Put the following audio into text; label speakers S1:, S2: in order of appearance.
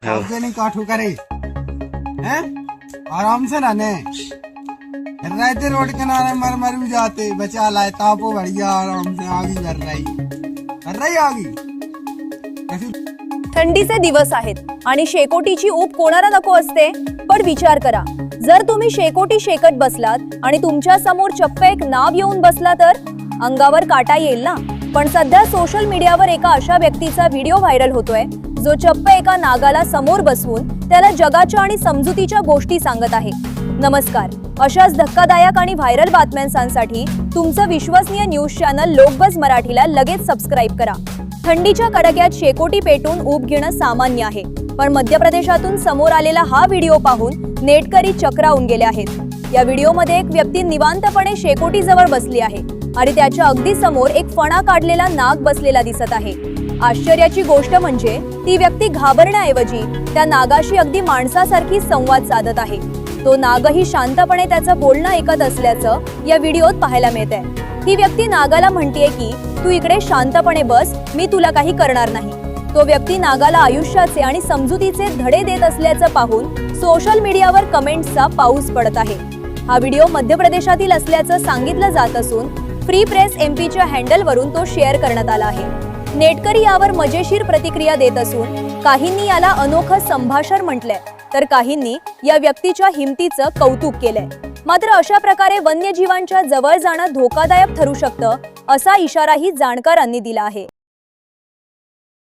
S1: काटू नहीं काटू करे हैं, आराम से रहने रहते रोड किनारे मर मर भी जाते, बचा लाए तापो बढ़िया आराम से आगी कर रही आगी।
S2: थंडीचे दिवस आहेत आणि शेकोटीची ऊब कोणाला नको असते, पण विचार करा, जर तुम्ही शेकोटी शेकत बसलात आणि तुमच्या समोर चप्प एक नाग येऊन बसला तर अंगावर काटा येईल ना। पण सध्या सोशल मीडियावर एका अशा व्यक्तीचा व्हिडिओ व्हायरल होतोय जो चप्प एका नागाला समोर बसवून त्याला जगाच्या आणि समजुतीच्या गोष्टी सांगत आहे। नमस्कार, अशाच धक्कादायक आणि व्हायरल बातम्यांसाठी तुमचं विश्वसनीय न्यूज चॅनल लोकबज मराठीला लगेच सबस्क्राइब करा। थंडीच्या कडाक्यात शेकोटी पेटून ऊब घेणं सामान्य आहे, पण मध्य प्रदेशातून समोर आलेला हा व्हिडिओ पाहून नेटकरी चक्रावून गेले आहेत। या व्हिडिओमध्ये एक व्यक्ती निवांतपणे शेकोटी जवळ बसली आहे आणि त्याच्या अगदी समोर एक फणा काढलेला नाग बसलेला दिसत आहे। आश्चर्याची गोष्ट म्हणजे ती व्यक्ती घाबरण्याऐवजी त्या नागाशी अगदी माणसासारखी संवाद साधत आहे। तो नागही शांतपणे त्याचं बोलणं ऐकत असल्याचं या व्हिडिओत पाहायला मिळतंय। ही व्यक्ती नागाला म्हणतेय की तू इकडे शांतपणे बस, मी तुला काही करणार नाही। तो व्यक्ती नागाला आयुष्याचे आणि समजुतीचे धडे देत असल्याचं पाहून सोशल मीडियावर कमेंट्सचा पाऊस पडत आहे। हा व्हिडिओ मध्य प्रदेशातील असल्याचं सांगितलं जात असून फ्री प्रेस एमपीच्या हँडलवरून तो शेअर करण्यात आला आहे। नेटकरी यावर मजेशीर प्रतिक्रिया देत असून काहींनी याला अनोखं संभाषण म्हटलंय, तर काहींनी या व्यक्तीच्या हिमतीचं कौतुक केलंय। मात्र अशा प्रकारे वन्यजीवांच्या जवळ जाणं धोकादायक ठरू शकतं, असा इशाराही जाणकारांनी दिला आहे।